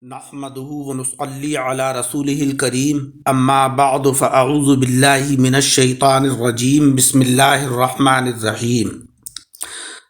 نحمده ونصلي على رسوله الكريم اما بعد فاعوذ بالله من الشیطان الرجیم بسم اللہ الرحمن الرحیم۔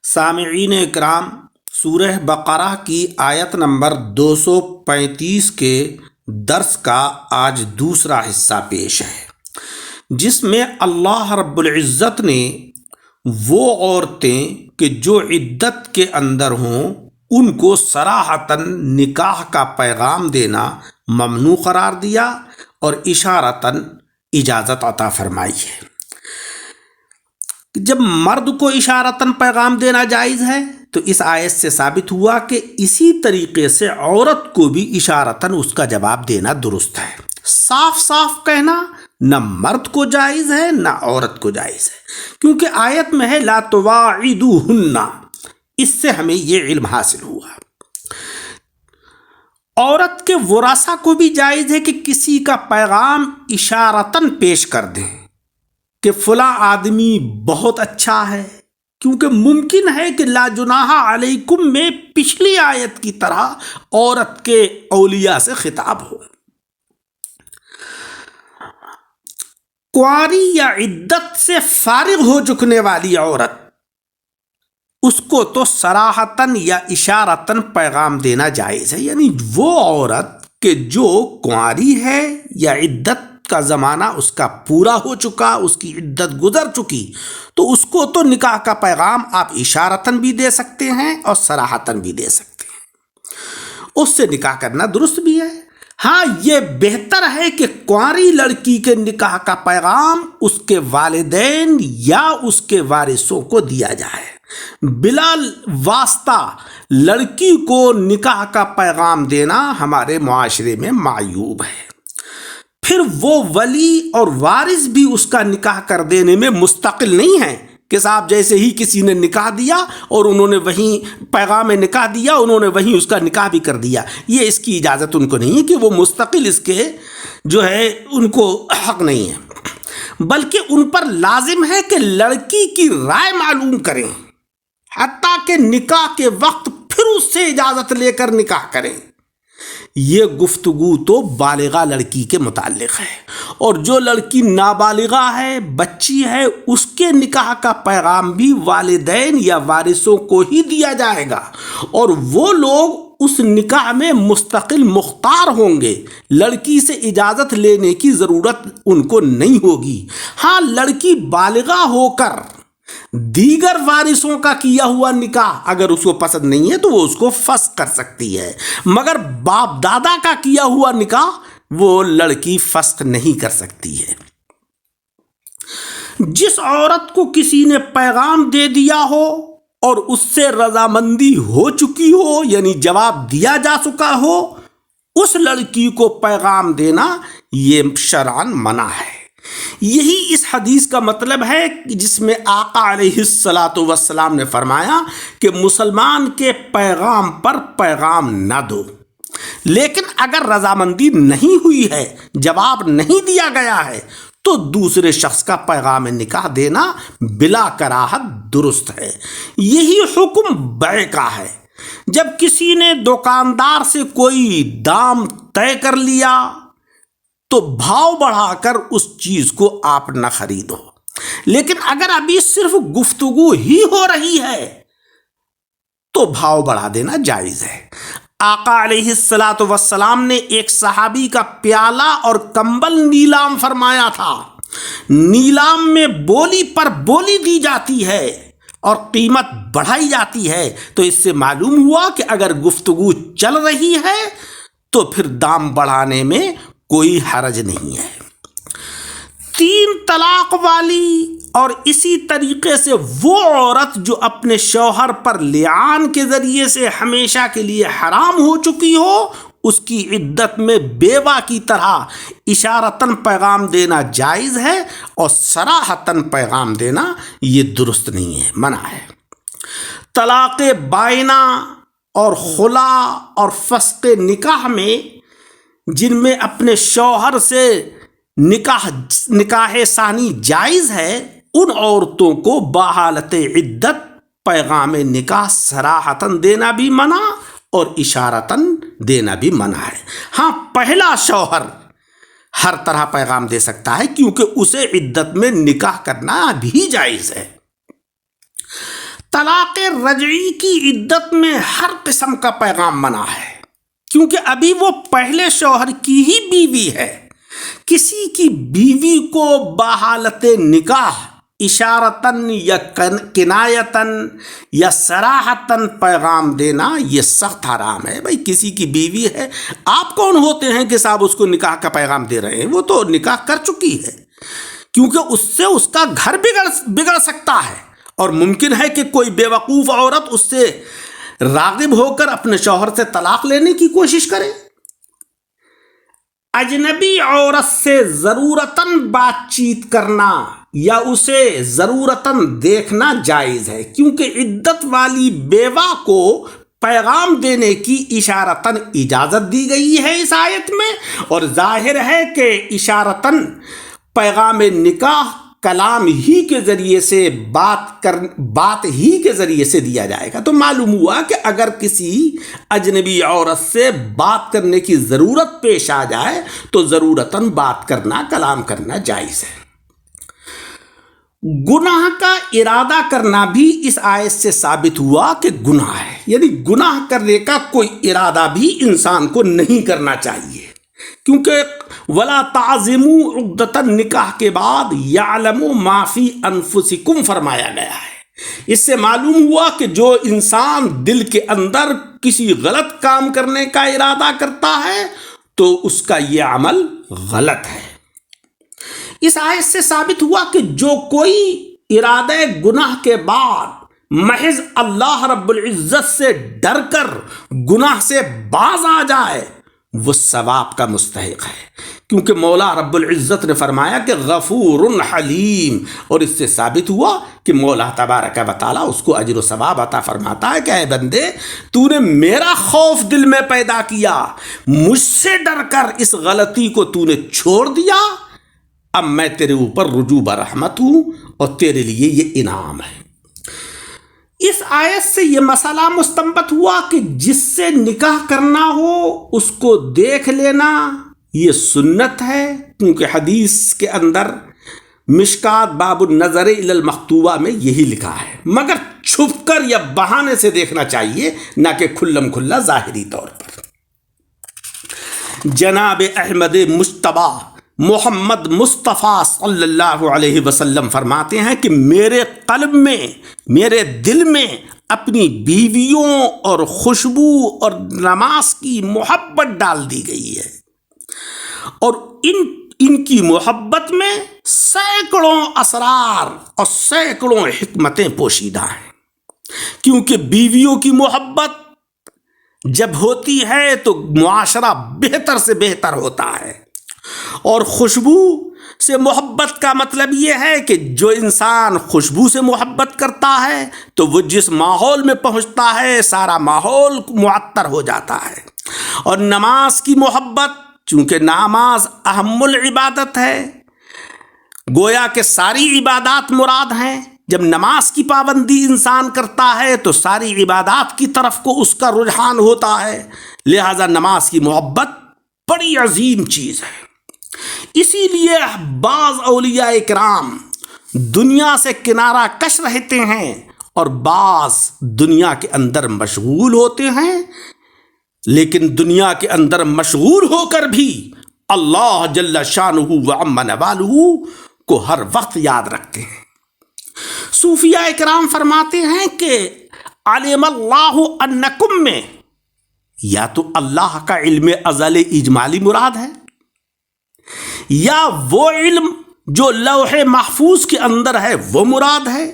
سامعین اکرام، سورہ بقرہ کی آیت نمبر 235 کے درس کا آج دوسرا حصہ پیش ہے، جس میں اللہ رب العزت نے وہ عورتیں کہ جو عدت کے اندر ہوں ان کو صراحتاً نکاح کا پیغام دینا ممنوع قرار دیا اور اشارتاً اجازت عطا فرمائی ہے۔ جب مرد کو اشارتاً پیغام دینا جائز ہے تو اس آیت سے ثابت ہوا کہ اسی طریقے سے عورت کو بھی اشارتاً اس کا جواب دینا درست ہے۔ صاف صاف کہنا نہ مرد کو جائز ہے نہ عورت کو جائز ہے، کیونکہ آیت میں ہے لا تواعدوہن، اس سے ہمیں یہ علم حاصل ہوا۔ عورت کے ورثاء کو بھی جائز ہے کہ کسی کا پیغام اشارتاً پیش کر دیں کہ فلاں آدمی بہت اچھا ہے، کیونکہ ممکن ہے کہ لا جناح علیکم میں پچھلی آیت کی طرح عورت کے اولیاء سے خطاب ہو۔ کنواری یا عدت سے فارغ ہو چکنے والی عورت، اس کو تو صراحتاً یا اشارتاً پیغام دینا جائز ہے، یعنی وہ عورت کہ جو کنواری ہے یا عدت کا زمانہ اس کا پورا ہو چکا، اس کی عدت گزر چکی، تو اس کو تو نکاح کا پیغام آپ اشارتاً بھی دے سکتے ہیں اور صراحتاً بھی دے سکتے ہیں، اس سے نکاح کرنا درست بھی ہے۔ ہاں، یہ بہتر ہے کہ کنواری لڑکی کے نکاح کا پیغام اس کے والدین یا اس کے وارثوں کو دیا جائے، بلا واسطہ لڑکی کو نکاح کا پیغام دینا ہمارے معاشرے میں معیوب ہے۔ پھر وہ ولی اور وارث بھی اس کا نکاح کر دینے میں مستقل نہیں ہیں کہ صاحب جیسے ہی کسی نے نکاح دیا اور انہوں نے وہیں پیغام نکاح دیا، انہوں نے وہیں اس کا نکاح بھی کر دیا، یہ اس کی اجازت ان کو نہیں ہے کہ وہ مستقل اس کے جو ہے ان کو حق نہیں ہے، بلکہ ان پر لازم ہے کہ لڑکی کی رائے معلوم کریں، حتیٰ کہ نکاح کے وقت پھر اس سے اجازت لے کر نکاح کریں۔ یہ گفتگو تو بالغہ لڑکی کے متعلق ہے، اور جو لڑکی نابالغہ ہے، بچی ہے، اس کے نکاح کا پیغام بھی والدین یا وارثوں کو ہی دیا جائے گا، اور وہ لوگ اس نکاح میں مستقل مختار ہوں گے، لڑکی سے اجازت لینے کی ضرورت ان کو نہیں ہوگی۔ ہاں، لڑکی بالغہ ہو کر دیگر وارثوں کا کیا ہوا نکاح اگر اس کو پسند نہیں ہے تو وہ اس کو فسخ کر سکتی ہے، مگر باپ دادا کا کیا ہوا نکاح وہ لڑکی فسخ نہیں کر سکتی ہے۔ جس عورت کو کسی نے پیغام دے دیا ہو اور اس سے رضامندی ہو چکی ہو، یعنی جواب دیا جا چکا ہو، اس لڑکی کو پیغام دینا یہ شرعاً منع ہے۔ یہی اس حدیث کا مطلب ہے جس میں آقا علیہ السلام نے فرمایا کہ مسلمان کے پیغام پر پیغام نہ دو، لیکن اگر رضامندی نہیں ہوئی ہے، جواب نہیں دیا گیا ہے، تو دوسرے شخص کا پیغام نکاح دینا بلا کراہت درست ہے۔ یہی حکم بیع کا ہے۔ جب کسی نے دکاندار سے کوئی دام طے کر لیا تو بھاؤ بڑھا کر اس چیز کو آپ نہ خریدو، لیکن اگر ابھی صرف گفتگو ہی ہو رہی ہے تو بھاؤ بڑھا دینا جائز ہے۔ آقا علیہ السلام نے ایک صحابی کا پیالہ اور کمبل نیلام فرمایا تھا۔ نیلام میں بولی پر بولی دی جاتی ہے اور قیمت بڑھائی جاتی ہے، تو اس سے معلوم ہوا کہ اگر گفتگو چل رہی ہے تو پھر دام بڑھانے میں کوئی حرج نہیں ہے۔ 3 طلاق والی اور اسی طریقے سے وہ عورت جو اپنے شوہر پر لعان کے ذریعے سے ہمیشہ کے لیے حرام ہو چکی ہو، اس کی عدت میں بیوہ کی طرح اشارتاً پیغام دینا جائز ہے، اور صراحتاً پیغام دینا یہ درست نہیں ہے، منع ہے۔ طلاق بائنہ اور خلا اور فسخ نکاح میں جن میں اپنے شوہر سے نکاح ثانی جائز ہے، ان عورتوں کو بحالت عدت پیغام نکاح صراحتاً دینا بھی منع اور اشارتاً دینا بھی منع ہے۔ ہاں پہلا شوہر ہر طرح پیغام دے سکتا ہے کیونکہ اسے عدت میں نکاح کرنا بھی جائز ہے۔ طلاق رجعی کی عدت میں ہر قسم کا پیغام منع ہے کیونکہ ابھی وہ پہلے شوہر کی ہی بیوی ہے۔ کسی کی بیوی کو بحالت نکاح اشارتاً یا کنایتاً یا صراحتاً پیغام دینا یہ سخت حرام ہے۔ بھائی کسی کی بیوی ہے، آپ کون ہوتے ہیں کہ صاحب اس کو نکاح کا پیغام دے رہے ہیں؟ وہ تو نکاح کر چکی ہے، کیونکہ اس سے اس کا گھر بگڑ سکتا ہے، اور ممکن ہے کہ کوئی بے وقوف عورت اس سے راغب ہو کر اپنے شوہر سے طلاق لینے کی کوشش کرے۔ اجنبی عورت سے ضرورتاً بات چیت کرنا یا اسے ضرورتاً دیکھنا جائز ہے، کیونکہ عدت والی بیوہ کو پیغام دینے کی اشارتاً اجازت دی گئی ہے اس آیت میں، اور ظاہر ہے کہ اشارتاً پیغام نکاح کلام ہی کے ذریعے سے بات ہی کے ذریعے سے دیا جائے گا۔ تو معلوم ہوا کہ اگر کسی اجنبی عورت سے بات کرنے کی ضرورت پیش آ جائے تو ضرورتاً بات کرنا، کلام کرنا جائز ہے۔ گناہ کا ارادہ کرنا بھی اس آیت سے ثابت ہوا کہ گناہ ہے، یعنی گناہ کرنے کا کوئی ارادہ بھی انسان کو نہیں کرنا چاہیے، کیونکہ وَلَا تَعْزِمُوا عُقْدَةَ النِّکَاحِ کے بعد يَعْلَمُوا مَا فِي أَنفُسِكُمْ فرمایا گیا ہے۔ اس سے معلوم ہوا کہ جو انسان دل کے اندر کسی غلط کام کرنے کا ارادہ کرتا ہے تو اس کا یہ عمل غلط ہے۔ اس آیت سے ثابت ہوا کہ جو کوئی ارادہ گناہ کے بعد محض اللہ رب العزت سے ڈر کر گناہ سے باز آ جائے وہ ثواب کا مستحق ہے، کیونکہ مولا رب العزت نے فرمایا کہ غفور حلیم، اور اس سے ثابت ہوا کہ مولا تبارک و تعالیٰ اس کو اجر و ثواب عطا فرماتا ہے کہ اے بندے تو نے میرا خوف دل میں پیدا کیا، مجھ سے ڈر کر اس غلطی کو تو نے چھوڑ دیا، اب میں تیرے اوپر رجوع برحمت ہوں اور تیرے لیے یہ انعام ہے۔ اس آیت سے یہ مسئلہ مستنبط ہوا کہ جس سے نکاح کرنا ہو اس کو دیکھ لینا یہ سنت ہے، کیونکہ حدیث کے اندر مشکات باب النظر الی المخطوبہ میں یہی لکھا ہے، مگر چھپ کر یا بہانے سے دیکھنا چاہیے، نہ کہ کھلم کھلا ظاہری طور پر۔ جناب احمد مجتبیٰ محمد مصطفیٰ صلی اللہ علیہ وسلم فرماتے ہیں کہ میرے قلب میں، میرے دل میں اپنی بیویوں اور خوشبو اور نماز کی محبت ڈال دی گئی ہے، اور ان کی محبت میں سینکڑوں اسرار اور سینکڑوں حکمتیں پوشیدہ ہیں، کیونکہ بیویوں کی محبت جب ہوتی ہے تو معاشرہ بہتر سے بہتر ہوتا ہے، اور خوشبو سے محبت کا مطلب یہ ہے کہ جو انسان خوشبو سے محبت کرتا ہے تو وہ جس ماحول میں پہنچتا ہے سارا ماحول معطر ہو جاتا ہے، اور نماز کی محبت، چونکہ نماز اہم العبادت ہے، گویا کہ ساری عبادات مراد ہیں، جب نماز کی پابندی انسان کرتا ہے تو ساری عبادات کی طرف کو اس کا رجحان ہوتا ہے، لہذا نماز کی محبت بڑی عظیم چیز ہے۔ اسی لیے بعض اولیاء کرام دنیا سے کنارہ کش رہتے ہیں اور بعض دنیا کے اندر مشغول ہوتے ہیں، لیکن دنیا کے اندر مشغول ہو کر بھی اللہ جل شانہ وعم نوالہ کو ہر وقت یاد رکھتے ہیں۔ صوفیاء کرام فرماتے ہیں کہ علم اللہ انکم میں یا تو اللہ کا علم ازل اجمالی مراد ہے، یا وہ علم جو لوح محفوظ کے اندر ہے وہ مراد ہے،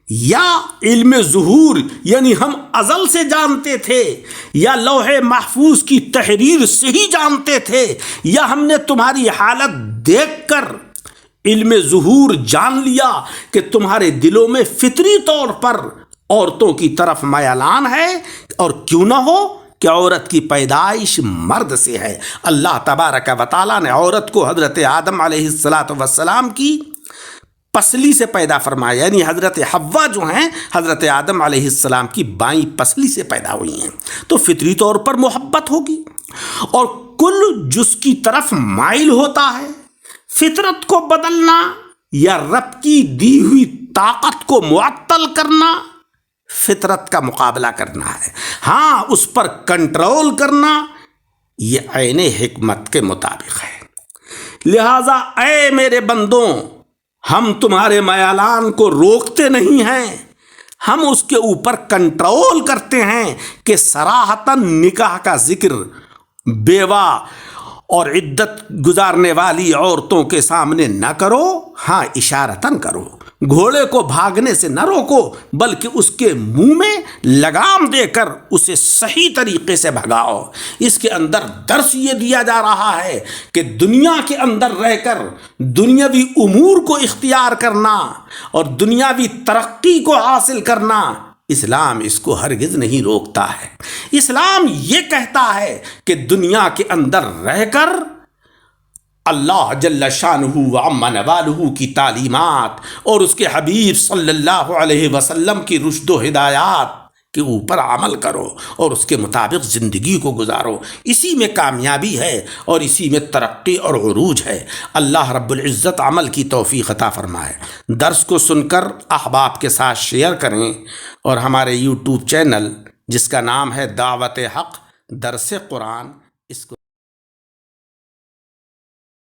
یا علم ظہور یعنی ہم ازل سے جانتے تھے، یا لوح محفوظ کی تحریر سے ہی جانتے تھے، یا ہم نے تمہاری حالت دیکھ کر علم ظہور جان لیا کہ تمہارے دلوں میں فطری طور پر عورتوں کی طرف میلان ہے، اور کیوں نہ ہو کہ عورت کی پیدائش مرد سے ہے۔ اللہ تبارک و تعالیٰ نے عورت کو حضرت آدم علیہ الصلاۃ والسلام کی پسلی سے پیدا فرمایا، یعنی حضرت حوا جو ہیں حضرت آدم علیہ السلام کی بائیں پسلی سے پیدا ہوئی ہیں، تو فطری طور پر محبت ہوگی، اور کل جس کی طرف مائل ہوتا ہے فطرت کو بدلنا یا رب کی دی ہوئی طاقت کو معطل کرنا فطرت کا مقابلہ کرنا ہے، ہاں اس پر کنٹرول کرنا یہ عین حکمت کے مطابق ہے۔ لہذا اے میرے بندوں، ہم تمہارے میلان کو روکتے نہیں ہیں، ہم اس کے اوپر کنٹرول کرتے ہیں کہ صراحتاً نکاح کا ذکر بیوہ اور عدت گزارنے والی عورتوں کے سامنے نہ کرو، ہاں اشارتاً کرو، گھوڑے کو بھاگنے سے نہ روکو بلکہ اس کے منہ میں لگام دے کر اسے صحیح طریقے سے بھگاؤ۔ اس کے اندر درس یہ دیا جا رہا ہے کہ دنیا کے اندر رہ کر دنیاوی امور کو اختیار کرنا اور دنیاوی ترقی کو حاصل کرنا، اسلام اس کو ہرگز نہیں روکتا ہے۔ اسلام یہ کہتا ہے کہ دنیا کے اندر رہ کر اللہ جل شانہ و عم نوالہ کی تعلیمات اور اس کے حبیب صلی اللہ علیہ وسلم کی رشد و ہدایات کے اوپر عمل کرو اور اس کے مطابق زندگی کو گزارو، اسی میں کامیابی ہے اور اسی میں ترقی اور عروج ہے۔ اللہ رب العزت عمل کی توفیق عطا فرمائے۔ درس کو سن کر احباب کے ساتھ شیئر کریں، اور ہمارے یوٹیوب چینل جس کا نام ہے دعوت حق درس قرآن